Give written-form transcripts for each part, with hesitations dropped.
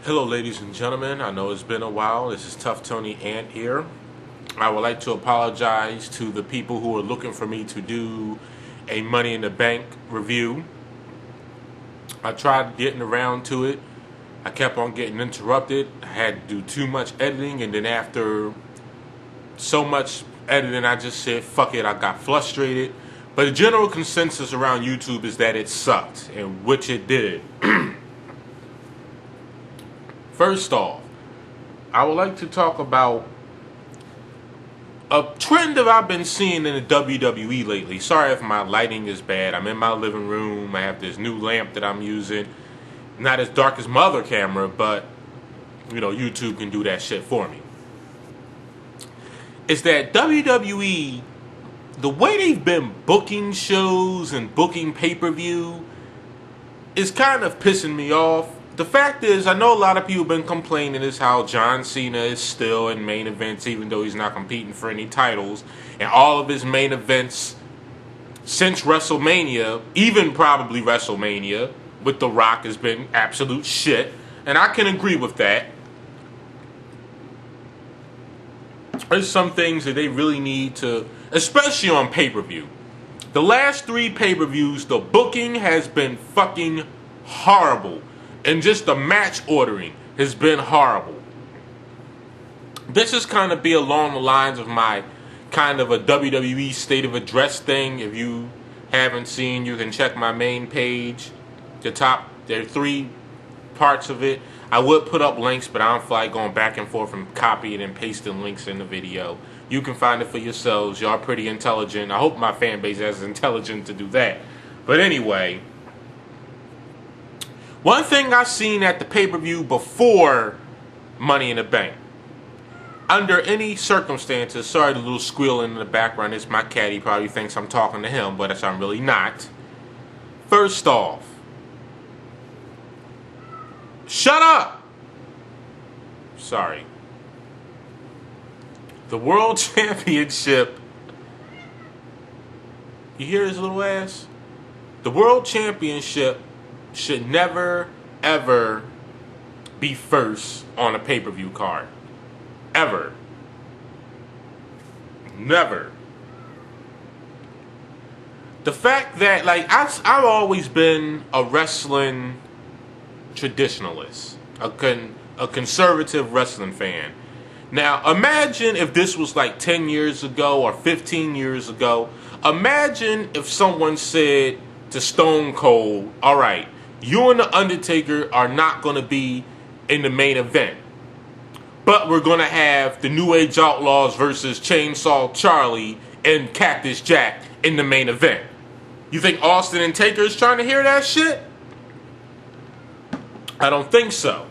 Hello ladies and gentlemen, I know it's been a while. This is Tufftonyant here. I would like to apologize to the people who are looking for me to do a Money in the Bank review. I tried getting around to it. I kept on getting interrupted. I had to do too much editing, and then after so much editing I just said fuck it. I got frustrated. But the general consensus around YouTube is that it sucked, and which it did. First off, I would like to talk about a trend that I've been seeing in the WWE lately. Sorry if my lighting is bad. I'm in my living room. I have this new lamp that I'm using. Not as dark as my other camera, but you know, YouTube can do that shit for me. Is that WWE, the way they've been booking shows and booking pay-per-view is kind of pissing me off. The fact is, I know a lot of people have been complaining is how John Cena is still in main events even though he's not competing for any titles. And all of his main events since WrestleMania, even probably WrestleMania, with The Rock has been absolute shit. And I can agree with that. There's some things that they really need to, especially on pay-per-view. The last 3 pay-per-views, the booking has been fucking horrible. And just the match ordering has been horrible. This is kind of be along the lines of my kind of a WWE state of address thing. If you haven't seen, you can check my main page. There are 3 parts of it. I would put up links, but I don't feel like going back and forth and copying and pasting links in the video. You can find it for yourselves. Y'all pretty intelligent. I hope my fan base is intelligent to do that. But anyway, one thing I seen at the pay-per-view before Money in the Bank, under any circumstances, sorry the little squealing in the background, it's my cat, he probably thinks I'm talking to him, but I'm really not. First off, shut up! Sorry. The World Championship, you hear his little ass? The World Championship should never, ever be first on a pay-per-view card. Ever. Never. The fact that, like, I've always been a wrestling traditionalist. A conservative wrestling fan. Now, imagine if this was like 10 years ago or 15 years ago. Imagine if someone said to Stone Cold, alright, you and The Undertaker are not going to be in the main event. But we're going to have the New Age Outlaws versus Chainsaw Charlie and Cactus Jack in the main event. You think Austin and Taker is trying to hear that shit? I don't think so.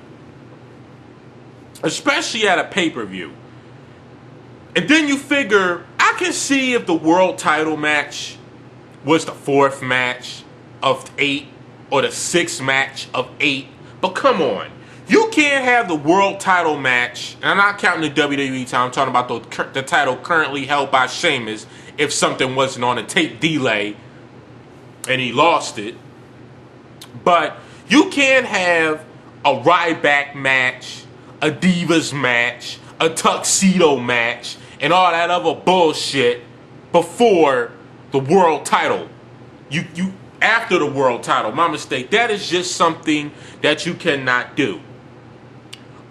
Especially at a pay-per-view. And then you figure, I can see if the world title match was the 4th match of 8 or the 6th match of 8. But come on. You can't have the world title match, and I'm not counting the WWE time, I'm talking about the title currently held by Sheamus, if something wasn't on a tape delay and he lost it. But you can't have a Ryback match, a Divas match, a Tuxedo match, and all that other bullshit before the world title. You after the world title, my mistake. That is just something that you cannot do.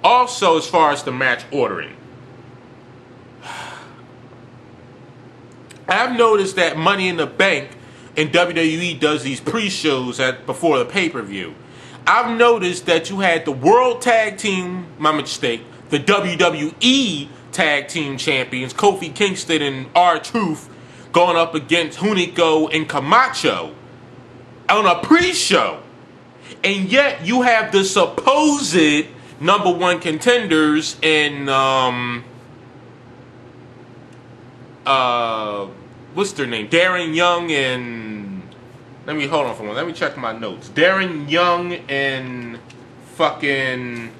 Also, as far as the match ordering, I've noticed that Money in the Bank and WWE does these pre-shows before the pay-per-view. I've noticed that you had the World Tag Team, my mistake, the WWE Tag Team Champions, Kofi Kingston and R-Truth, going up against Hunico and Camacho on a pre-show. And yet you have the supposed #1 contenders in, what's their name? Darren Young and, hold on for a moment. Let me check my notes. Darren Young and fucking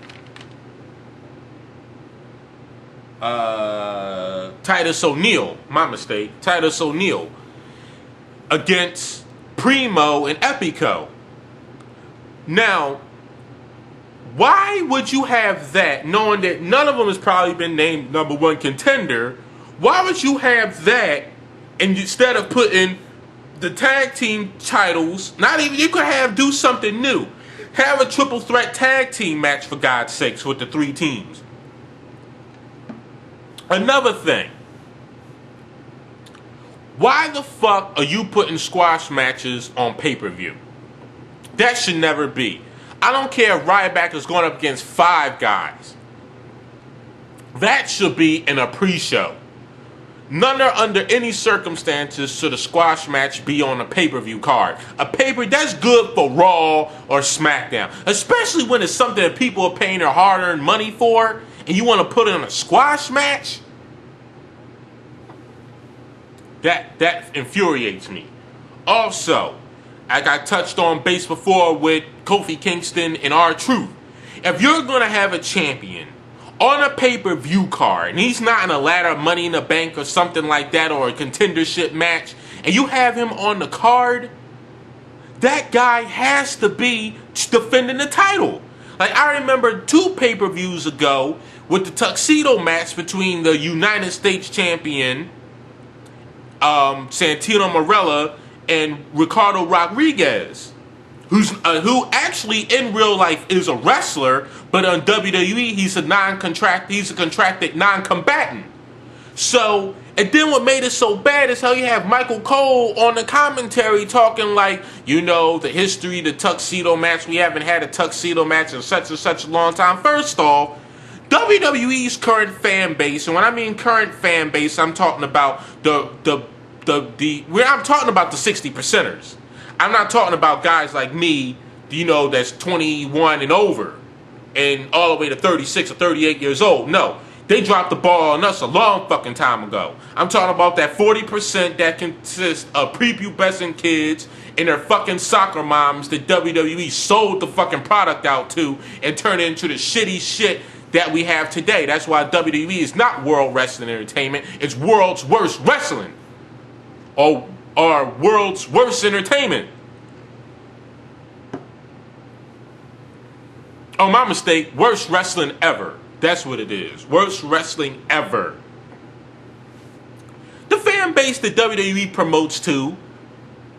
Titus O'Neil. My mistake. Titus O'Neil against Primo and Epico. Now, Why would you have that, knowing that none of them has probably been named #1 contender? Why would you have that, and instead of putting the tag team titles, not even, you could do something new. Have a triple threat tag team match, for God's sakes, with the 3 teams. Another thing. Why the fuck are you putting squash matches on pay-per-view? That should never be. I don't care if Ryback is going up against 5 guys. That should be in a pre-show. None are under any circumstances should a squash match be on a pay-per-view card. A pay-per-view, that's good for Raw or SmackDown. Especially when it's something that people are paying their hard-earned money for, and you want to put it on a squash match? That infuriates me. Also, like I touched on base before with Kofi Kingston and R-Truth, if you're going to have a champion on a pay-per-view card, and he's not in a ladder, Money in the Bank or something like that, or a contendership match, and you have him on the card, that guy has to be defending the title. Like, I remember 2 pay-per-views ago with the tuxedo match between the United States champion, Santino Marella, and Ricardo Rodriguez, who actually in real life is a wrestler, but on WWE he's a contracted non-combatant. So, and then what made it so bad is how you have Michael Cole on the commentary talking like, you know, the history, the tuxedo match, we haven't had a tuxedo match in such and such a long time. First off, WWE's current fan base, and when I mean current fan base, I'm talking about I'm talking about the 60%ers. I'm not talking about guys like me, you know, that's 21 and over, and all the way to 36 or 38 years old. No, they dropped the ball on us a long fucking time ago. I'm talking about that 40% that consists of prepubescent kids and their fucking soccer moms that WWE sold the fucking product out to and turned it into the shitty shit that we have today. That's why WWE is not World Wrestling Entertainment. It's World's Worst Wrestling. Or World's Worst Entertainment. Oh, my mistake. Worst wrestling ever. That's what it is. Worst wrestling ever. The fan base that WWE promotes to,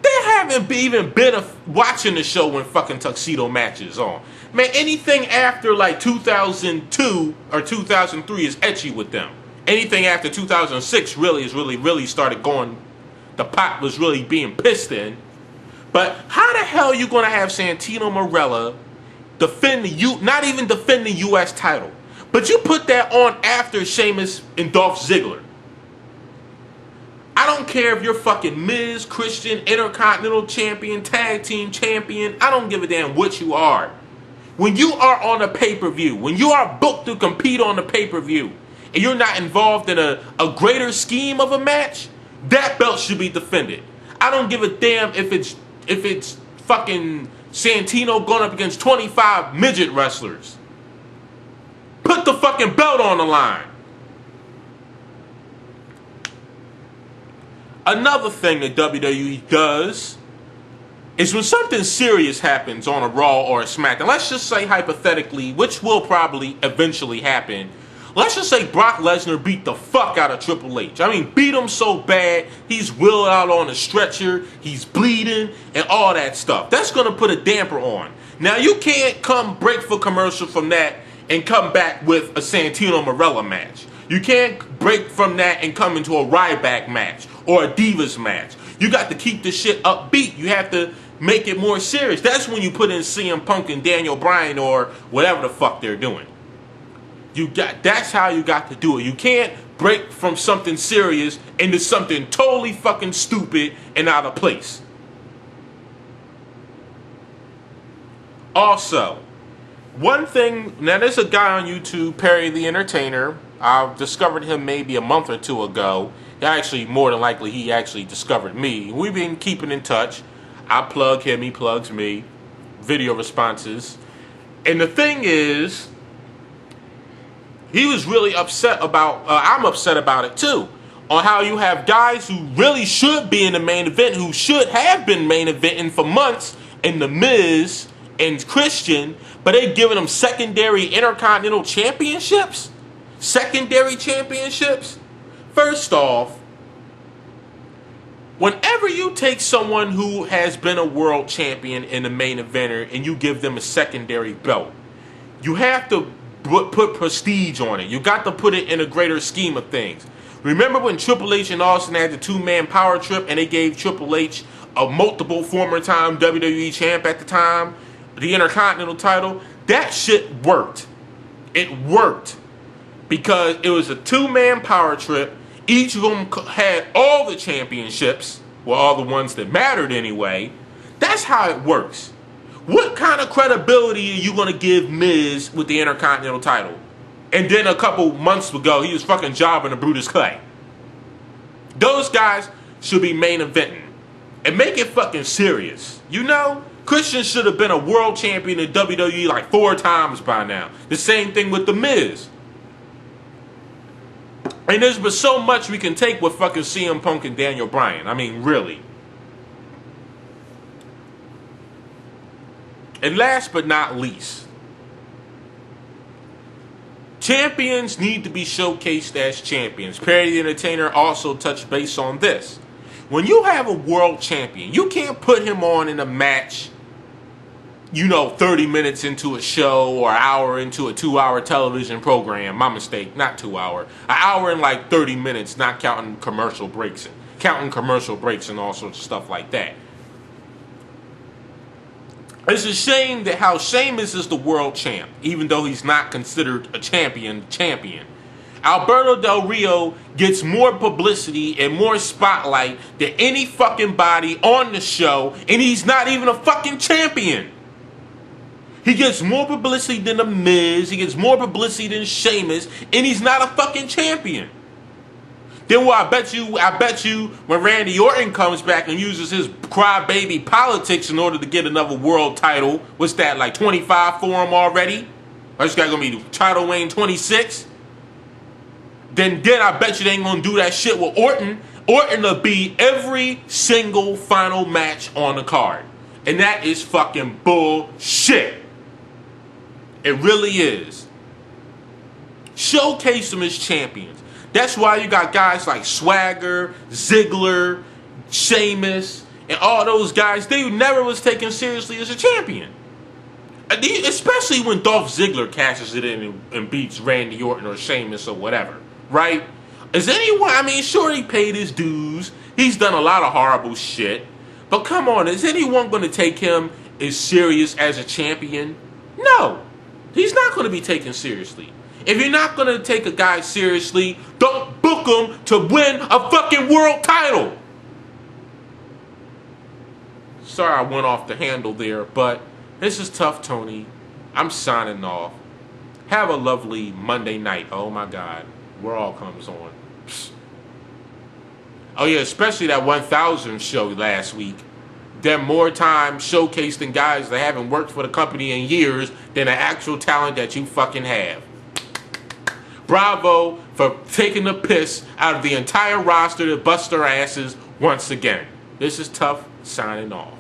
they haven't even been watching the show when fucking tuxedo matches on. Man, anything after like 2002 or 2003 is etchy with them. Anything after 2006 really started going. The pot was really being pissed in. But how the hell are you going to have Santino Marella not even defend the U.S. title? But you put that on after Sheamus and Dolph Ziggler. I don't care if you're fucking Miz, Christian, Intercontinental Champion, Tag Team Champion. I don't give a damn what you are. When you are on a pay-per-view, when you are booked to compete on a pay-per-view, and you're not involved in a greater scheme of a match, that belt should be defended. I don't give a damn if it's fucking Santino going up against 25 midget wrestlers. Put the fucking belt on the line. Another thing that WWE does is when something serious happens on a Raw or a SmackDown, let's just say hypothetically, which will probably eventually happen, let's just say Brock Lesnar beat the fuck out of Triple H. I mean, beat him so bad, he's wheeled out on a stretcher, he's bleeding, and all that stuff. That's going to put a damper on. Now, you can't break for commercial from that and come back with a Santino Marella match. You can't break from that and come into a Ryback match or a Divas match. You got to keep the shit upbeat. You have to make it more serious. That's when you put in CM Punk and Daniel Bryan or whatever the fuck they're doing. That's how you got to do it. You can't break from something serious into something totally fucking stupid and out of place. Also, one thing, now there's a guy on YouTube, Perry the Entertainer. I discovered him maybe a month or two ago. Actually, more than likely, he actually discovered me. We've been keeping in touch. I plug him, he plugs me. Video responses. And the thing is, he was really upset about, I'm upset about it too, on how you have guys who really should be in the main event, who should have been main eventing for months, in The Miz and Christian, but they giving them secondary Intercontinental Championships? Secondary championships? First off, whenever you take someone who has been a world champion in the main eventer and you give them a secondary belt, you have to put prestige on it. You got to put it in a greater scheme of things. Remember when Triple H and Austin had the two-man power trip and they gave Triple H a multiple former time WWE champ at the time, the Intercontinental title? That shit worked. It worked because it was a two-man power trip. Each of them had all the championships, well, all the ones that mattered anyway. That's how it works. What kind of credibility are you going to give Miz with the Intercontinental title? And then a couple months ago, he was fucking jobbing to Brutus Clay. Those guys should be main eventing. And make it fucking serious. You know, Christian should have been a world champion in WWE like 4 times by now. The same thing with The Miz. And there's been so much we can take with fucking CM Punk and Daniel Bryan. I mean, really. And last but not least, champions need to be showcased as champions. Perry the Entertainer also touched base on this. When you have a world champion, you can't put him on in a match, 30 minutes into a show or an hour into a 2-hour television program. My mistake, not 2 hour. An hour and like 30 minutes, not counting commercial breaks and all sorts of stuff like that. It's a shame that how Sheamus is the world champ, even though he's not considered a champion. Alberto Del Rio gets more publicity and more spotlight than any fucking body on the show, and he's not even a fucking champion. He gets more publicity than The Miz, he gets more publicity than Sheamus, and he's not a fucking champion. Then I bet you when Randy Orton comes back and uses his crybaby politics in order to get another world title, what's that, like 25 for him already? Or this guy gonna be title reign 26? Then I bet you they ain't gonna do that shit with Orton. Orton will be every single final match on the card. And that is fucking bullshit. It really is. Showcase them as champions. That's why you got guys like Swagger, Ziggler, Sheamus, and all those guys. They never was taken seriously as a champion. Especially when Dolph Ziggler cashes it in and beats Randy Orton or Sheamus or whatever. Right? Sure, he paid his dues. He's done a lot of horrible shit. But come on, is anyone going to take him as serious as a champion? No. He's not going to be taken seriously. If you're not going to take a guy seriously, don't book him to win a fucking world title. Sorry I went off the handle there, but this is Tough Tony. I'm signing off. Have a lovely Monday night. Oh my God. Where all comes on. Psst. Oh yeah, especially that 1000 show last week. They're more time showcased than guys that haven't worked for the company in years than the actual talent that you fucking have. Bravo for taking the piss out of the entire roster to bust their asses once again. This is Tough signing off.